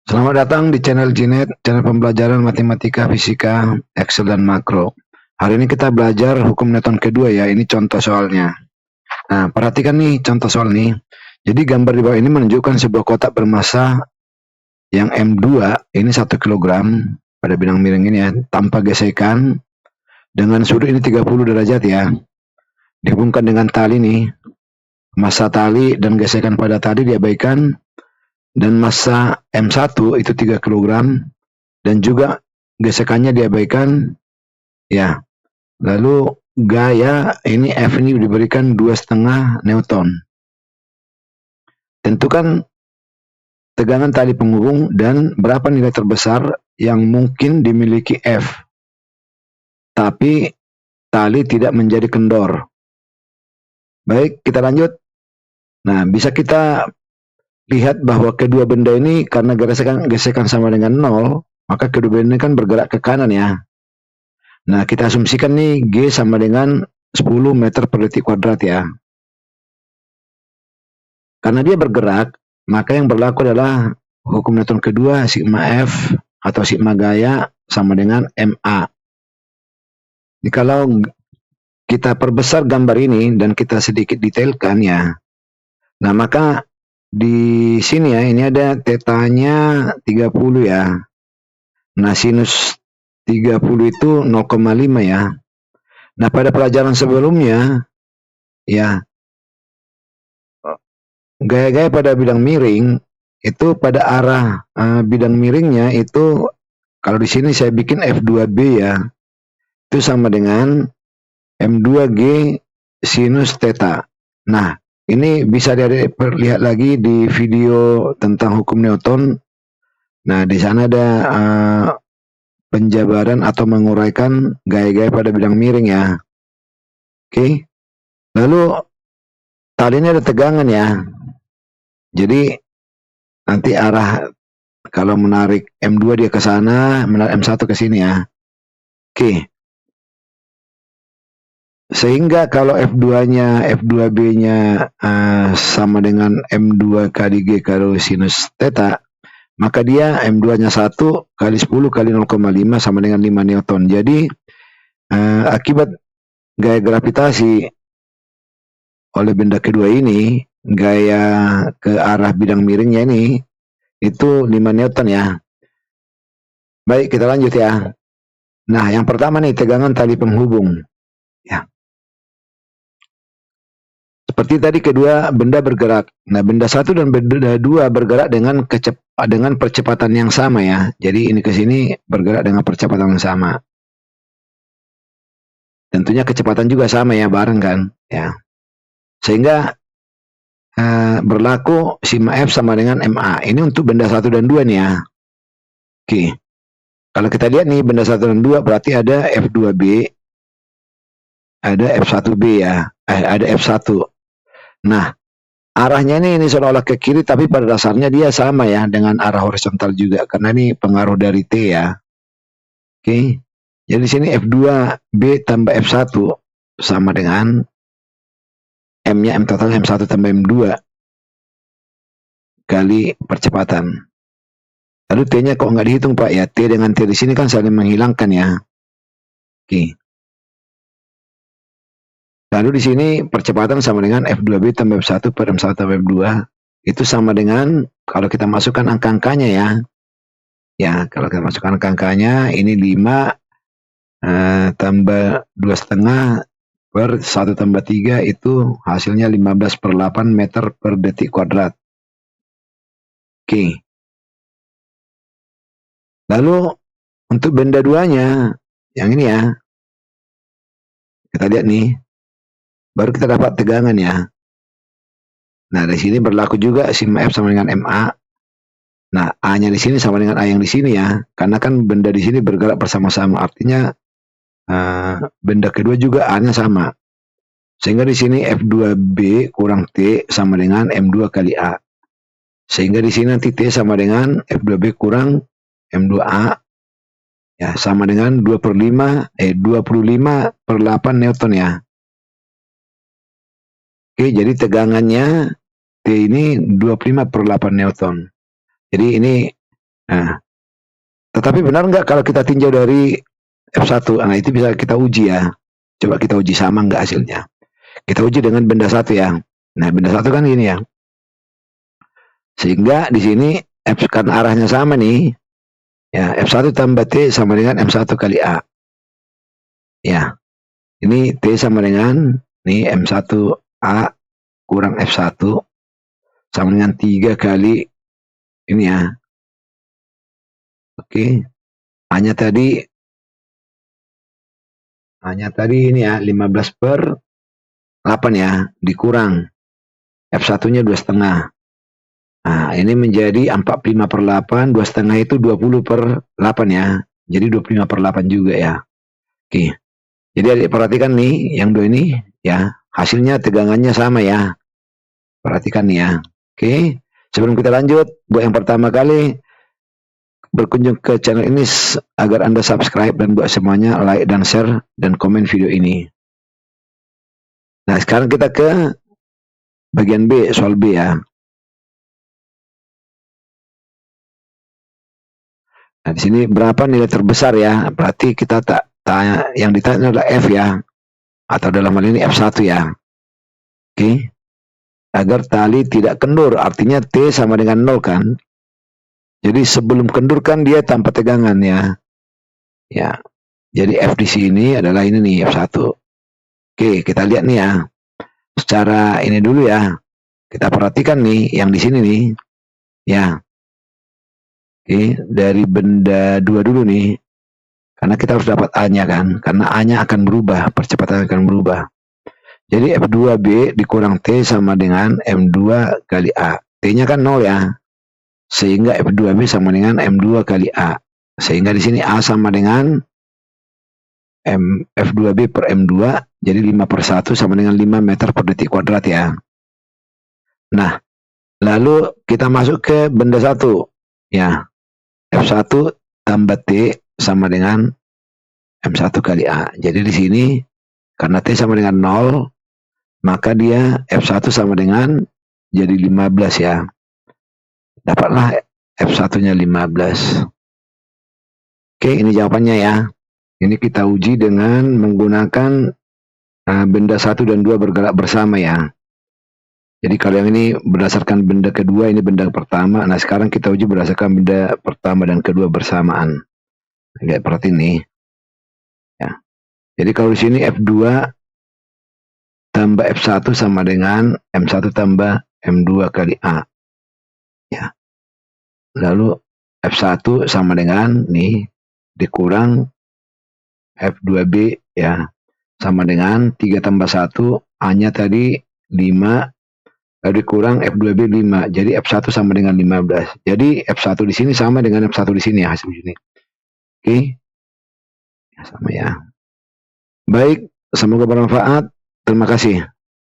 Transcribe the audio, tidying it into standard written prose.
Selamat datang di channel Jinet, channel pembelajaran matematika, fisika, Excel, dan makro. Hari ini kita belajar hukum Newton kedua ya, ini contoh soalnya. Nah, perhatikan nih contoh soal nih. Jadi gambar di bawah ini menunjukkan sebuah kotak bermasa yang M2, ini 1 kg pada bidang miring ini ya, tanpa gesekan, dengan sudut ini 30 derajat ya. Dihubungkan dengan tali nih, massa tali dan gesekan pada tali diabaikan, dan massa M1 itu 3 kg, dan juga gesekannya diabaikan ya. Lalu gaya ini F ini diberikan 2,5 Newton. Tentukan tegangan tali penghubung dan berapa nilai terbesar yang mungkin dimiliki F, tapi tali tidak menjadi kendor. Baik, kita lanjut. Nah, bisa kita lihat bahwa kedua benda ini karena gesekan sama dengan 0, maka kedua benda ini kan bergerak ke kanan ya. Nah, kita asumsikan nih G sama dengan 10 meter per detik kuadrat ya. Karena dia bergerak, maka yang berlaku adalah hukum Newton kedua, sigma F atau sigma gaya sama dengan MA. Jadi kalau kita perbesar gambar ini dan kita sedikit detailkan ya, nah maka di sini ya, ini ada tetanya 30 ya. Nah, sinus 30 itu 0,5 ya. Nah, pada pelajaran sebelumnya ya, gaya-gaya pada bidang miring itu pada arah bidang miringnya itu, kalau di sini saya bikin F2B ya, itu sama dengan M2G sinus theta. Nah, ini bisa dilihat lagi di video tentang hukum Newton. Nah, di sana ada penjabaran atau menguraikan gaya-gaya pada bidang miring ya. Oke. Lalu talinya ada tegangan ya. Jadi nanti arah kalau menarik M2 dia ke sana, menarik M1 ke sini ya. Oke. Sehingga kalau F2-nya sama dengan M2 kali G kali sinus theta, maka dia M2-nya 1 kali 10 kali 0,5 sama dengan 5 Newton. Jadi akibat gaya gravitasi oleh benda kedua ini, gaya ke arah bidang miringnya ini, itu 5 Newton ya. Baik, kita lanjut ya. Nah, yang pertama nih, tegangan tali penghubung. Ya. Seperti tadi kedua benda bergerak. Nah, benda satu dan benda dua bergerak dengan percepatan yang sama ya. Jadi ini ke sini bergerak dengan percepatan yang sama. Tentunya kecepatan juga sama ya, bareng kan? Ya. Sehingga berlaku sigma F sama dengan MA. Ini untuk benda satu dan dua nih ya. Oke. Kalau kita lihat nih benda satu dan dua berarti ada F2B, ada F1B ya. Ada F1. Nah, arahnya ini seolah-olah ke kiri, tapi pada dasarnya dia sama ya dengan arah horizontal juga, karena ini pengaruh dari T ya. Oke. Jadi di sini F2B tambah F1 sama dengan M-nya M total M1 tambah M2 kali percepatan. Lalu T-nya kok nggak dihitung Pak ya? T dengan T di sini kan saling menghilangkan ya. Oke. Lalu di sini percepatan sama dengan F2B tambah F1 per M1 tambah M2. Itu sama dengan, kalau kita masukkan angka-angkanya ya. Ya, kalau kita masukkan angka-angkanya, ini 5 tambah 2,5 per 1 tambah 3 itu hasilnya 15/8 meter per detik kuadrat. Oke. Lalu untuk benda duanya, yang ini ya, kita lihat nih, baru kita dapat tegangan ya. Nah, di sini berlaku juga sigma F sama dengan MA. Nah, A-nya di sini sama dengan A yang di sini ya, karena kan benda di sini bergerak bersama-sama, artinya benda kedua juga A-nya sama. Sehingga di sini F2B kurang T sama dengan M2 kali A. Sehingga di sini nanti T sama dengan F2B kurang M2A ya, sama dengan 25/8 Newton ya. Oke, jadi tegangannya T ini 25/8 Newton. Jadi ini Nah, tetapi benar nggak kalau kita tinjau dari F1? Nah, itu bisa kita uji ya. Coba kita uji sama nggak hasilnya. Kita uji dengan benda satu ya. Nah, benda satu kan gini ya. Sehingga di sini F kan arahnya sama nih. Ya, F1 tambah T sama dengan M1 kali A. Ya, ini T sama dengan nih M1A kurang F1 sama dengan 3 kali ini ya. Oke. Hanya tadi ini ya 15 per 8 ya, dikurang F1-nya 2,5. Nah, ini menjadi 45 per 8, 2,5 itu 20 per 8 ya. Jadi 25 per 8 juga ya. Oke. Jadi adik perhatikan nih, yang dua ini ya, hasilnya tegangannya sama ya. Perhatikan nih ya. Oke. Sebelum kita lanjut, buat yang pertama kali berkunjung ke channel ini agar Anda subscribe dan buat semuanya like dan share dan komen video ini. Nah, sekarang kita ke bagian B, soal B ya. Nah, di sini berapa nilai terbesar ya? Berarti kita tanya yang ditanya adalah F ya, atau dalam hal ini F1 ya. Oke. Agar tali tidak kendur, artinya T sama dengan 0 kan. Jadi sebelum kendur kan dia tanpa tegangan ya. Ya. Jadi F di sini adalah ini nih F1. Oke, kita lihat nih ya. Secara ini dulu ya. Kita perhatikan nih yang di sini nih. Ya. Oke, dari benda 2 dulu nih. Karena kita harus dapat A-nya kan. Karena A-nya akan berubah, percepatan akan berubah. Jadi F2B dikurang T sama dengan M2 kali A. T-nya kan 0 ya. Sehingga F2B sama dengan M2 kali A. Sehingga di sini A sama dengan F2B per M2. Jadi 5 per 1 sama dengan 5 meter per detik kuadrat ya. Nah, lalu kita masuk ke benda 1. Ya, F1 tambah T sama dengan M1 kali A. Jadi di sini karena T sama dengan 0, maka dia F1 sama dengan jadi 15 ya. Dapatlah F1-nya 15. Oke, ini jawabannya ya. Ini kita uji dengan menggunakan benda 1 dan 2 bergerak bersama ya. Jadi kalau yang ini berdasarkan benda kedua, ini benda pertama. Nah, sekarang kita uji berdasarkan benda pertama dan kedua bersamaan. Lihat seperti ini. Ya. Jadi kalau di sini F2 tambah F1 sama dengan M1 tambah M2 kali A. Ya. Lalu F1 sama dengan nih dikurang F2B ya. Sama dengan 3 tambah 1, A-nya tadi 5, lalu dikurang F2B 5. Jadi F1 sama dengan 15. Jadi F1 di sini sama dengan F1 di sini ya hasil ini. Oke. Ya, sama ya. Baik, semoga bermanfaat. Terima kasih.